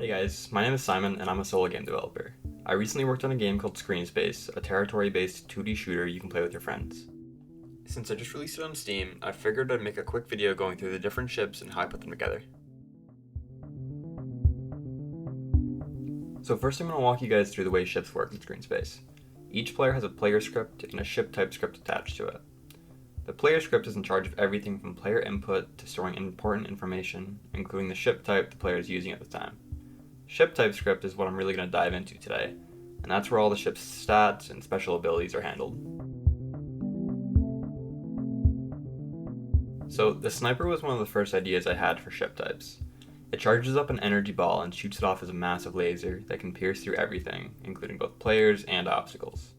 Hey guys, my name is Simon and I'm a solo game developer. I recently worked on a game called Screen Space, a territory-based 2D shooter you can play with your friends. Since I just released it on Steam, I figured I'd make a quick video going through the different ships and how I put them together. So first I'm going to walk you guys through the way ships work in Screen Space. Each player has a player script and a ship type script attached to it. The player script is in charge of everything from player input to storing important information, including the ship type the player is using at the time. Ship type script is what I'm really going to dive into today, and that's where all the ship's stats and special abilities are handled. So the sniper was one of the first ideas I had for ship types. It charges up an energy ball and shoots it off as a massive laser that can pierce through everything, including both players and obstacles.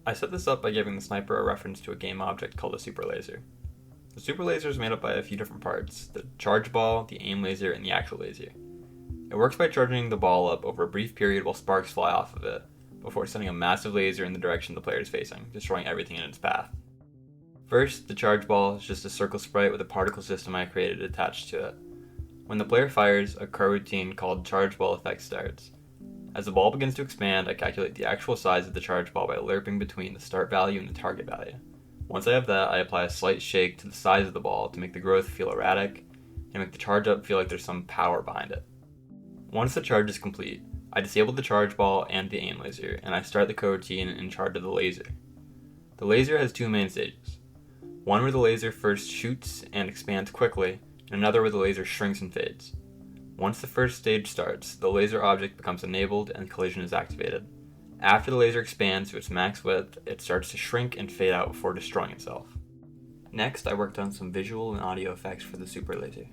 I set this up by giving the sniper a reference to a game object called a super laser. The super laser is made up by a few different parts: the charge ball, the aim laser, and the actual laser. It works by charging the ball up over a brief period while sparks fly off of it, before sending a massive laser in the direction the player is facing, destroying everything in its path. First, the charge ball is just a circle sprite with a particle system I created attached to it. When the player fires, a coroutine called charge ball effect starts. As the ball begins to expand, I calculate the actual size of the charge ball by lerping between the start value and the target value. Once I have that, I apply a slight shake to the size of the ball to make the growth feel erratic and make the charge up feel like there's some power behind it. Once the charge is complete, I disable the charge ball and the aim laser, and I start the coroutine in charge of the laser. The laser has two main stages. One where the laser first shoots and expands quickly, and another where the laser shrinks and fades. Once the first stage starts, the laser object becomes enabled and collision is activated. After the laser expands to its max width, it starts to shrink and fade out before destroying itself. Next, I worked on some visual and audio effects for the super laser.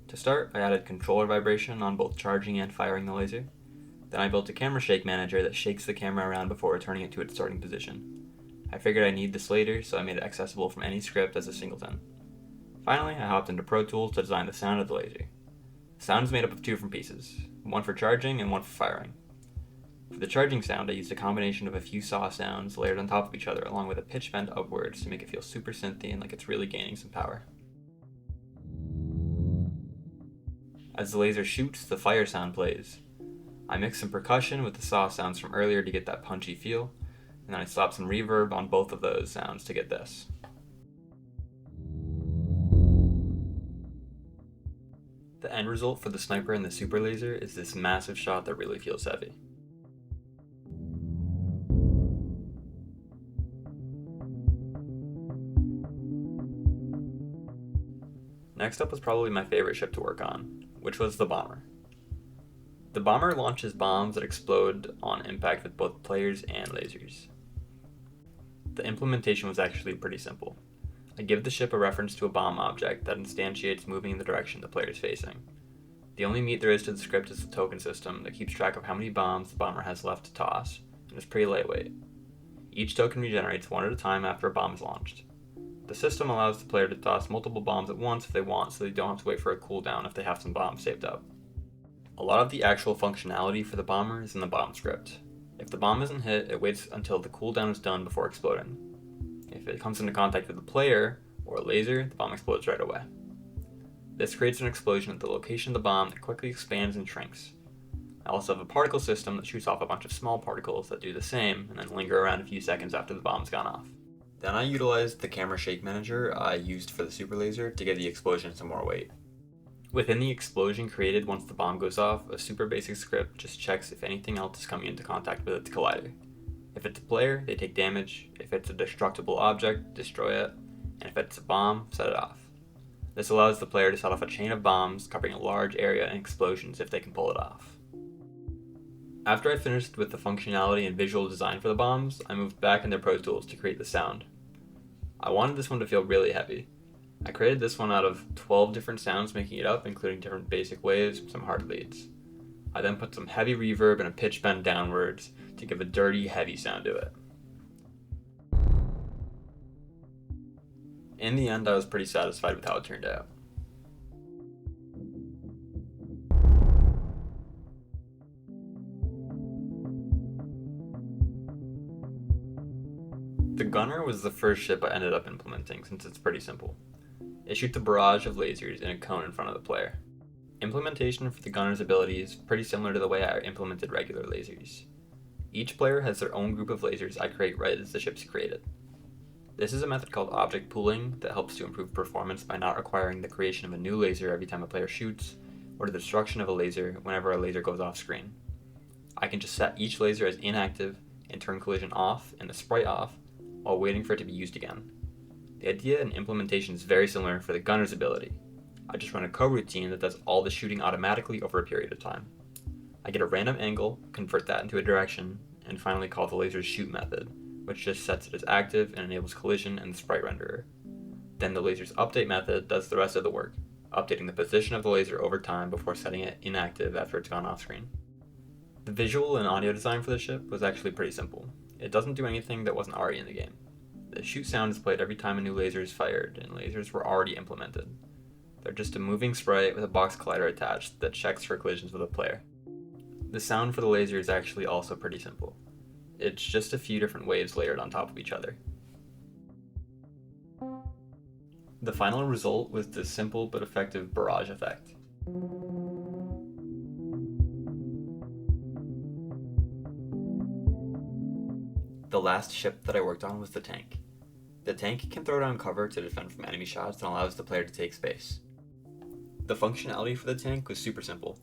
To start, I added controller vibration on both charging and firing the laser. Then I built a camera shake manager that shakes the camera around before returning it to its starting position. I figured I'd need this later, so I made it accessible from any script as a singleton. Finally, I hopped into Pro Tools to design the sound of the laser. The sound is made up of two different pieces, one for charging and one for firing. For the charging sound, I used a combination of a few saw sounds layered on top of each other along with a pitch bend upwards to make it feel super synthy and like it's really gaining some power. As the laser shoots, the fire sound plays. I mix some percussion with the saw sounds from earlier to get that punchy feel, and then I slap some reverb on both of those sounds to get this. The end result for the sniper and the super laser is this massive shot that really feels heavy. Next up was probably my favorite ship to work on, which was the bomber. The bomber launches bombs that explode on impact with both players and lasers. The implementation was actually pretty simple. I give the ship a reference to a bomb object that instantiates moving in the direction the player is facing. The only meat there is to the script is the token system that keeps track of how many bombs the bomber has left to toss, and is pretty lightweight. Each token regenerates one at a time after a bomb is launched. The system allows the player to toss multiple bombs at once if they want, so they don't have to wait for a cooldown if they have some bombs saved up. A lot of the actual functionality for the bomber is in the bomb script. If the bomb isn't hit, it waits until the cooldown is done before exploding. If it comes into contact with a player or a laser, the bomb explodes right away. This creates an explosion at the location of the bomb that quickly expands and shrinks. I also have a particle system that shoots off a bunch of small particles that do the same and then linger around a few seconds after the bomb's gone off. Then I utilized the camera shake manager I used for the super laser to give the explosion some more weight. Within the explosion created once the bomb goes off, a super basic script just checks if anything else is coming into contact with its collider. If it's a player, they take damage. If it's a destructible object, destroy it. And if it's a bomb, set it off. This allows the player to set off a chain of bombs covering a large area and explosions if they can pull it off. After I finished with the functionality and visual design for the bombs, I moved back into Pro Tools to create the sound. I wanted this one to feel really heavy. I created this one out of 12 different sounds making it up, including different basic waves and some hard leads. I then put some heavy reverb and a pitch bend downwards to give a dirty, heavy sound to it. In the end, I was pretty satisfied with how it turned out. The gunner was the first ship I ended up implementing since it's pretty simple. It shoots a barrage of lasers in a cone in front of the player. Implementation for the gunner's ability is pretty similar to the way I implemented regular lasers. Each player has their own group of lasers I create right as the ship's created. This is a method called object pooling that helps to improve performance by not requiring the creation of a new laser every time a player shoots, or the destruction of a laser whenever a laser goes off screen. I can just set each laser as inactive and turn collision off and the sprite off while waiting for it to be used again. The idea and implementation is very similar for the gunner's ability. I just run a coroutine that does all the shooting automatically over a period of time. I get a random angle, convert that into a direction, and finally call the laser's shoot method, which just sets it as active and enables collision in the sprite renderer. Then the laser's update method does the rest of the work, updating the position of the laser over time before setting it inactive after it's gone off screen. The visual and audio design for the ship was actually pretty simple. It doesn't do anything that wasn't already in the game. The shoot sound is played every time a new laser is fired, and lasers were already implemented. They're just a moving sprite with a box collider attached that checks for collisions with a player. The sound for the laser is actually also pretty simple. It's just a few different waves layered on top of each other. The final result was this simple but effective barrage effect. The last ship that I worked on was the tank. The tank can throw down cover to defend from enemy shots and allows the player to take space. The functionality for the tank was super simple.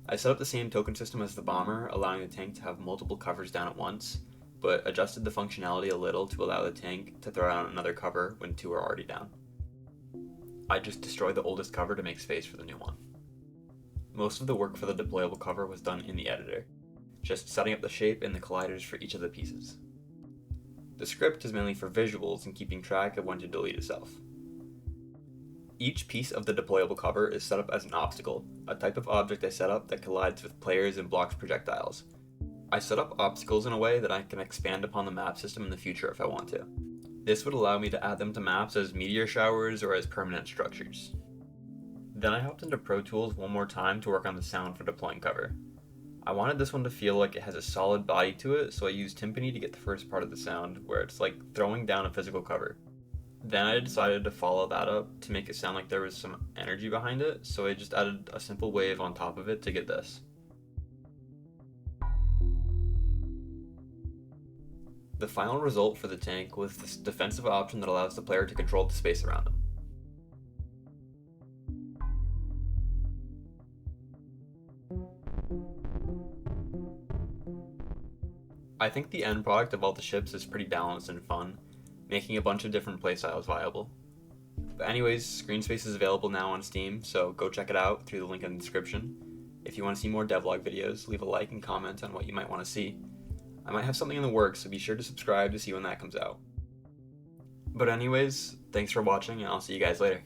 I set up the same token system as the bomber, allowing the tank to have multiple covers down at once, but adjusted the functionality a little to allow the tank to throw down another cover when two are already down. I just destroyed the oldest cover to make space for the new one. Most of the work for the deployable cover was done in the editor, just setting up the shape and the colliders for each of the pieces. The script is mainly for visuals and keeping track of when to delete itself. Each piece of the deployable cover is set up as an obstacle, a type of object I set up that collides with players and blocks projectiles. I set up obstacles in a way that I can expand upon the map system in the future if I want to. This would allow me to add them to maps as meteor showers or as permanent structures. Then I hopped into Pro Tools one more time to work on the sound for deploying cover. I wanted this one to feel like it has a solid body to it, so I used timpani to get the first part of the sound, where it's like throwing down a physical cover. Then I decided to follow that up to make it sound like there was some energy behind it, so I just added a simple wave on top of it to get this. The final result for the tank was this defensive option that allows the player to control the space around him. I think the end product of all the ships is pretty balanced and fun, making a bunch of different playstyles viable. But anyways, Screenspace is available now on Steam, so go check it out through the link in the description. If you want to see more devlog videos, leave a like and comment on what you might want to see. I might have something in the works, so be sure to subscribe to see when that comes out. But anyways, thanks for watching, and I'll see you guys later.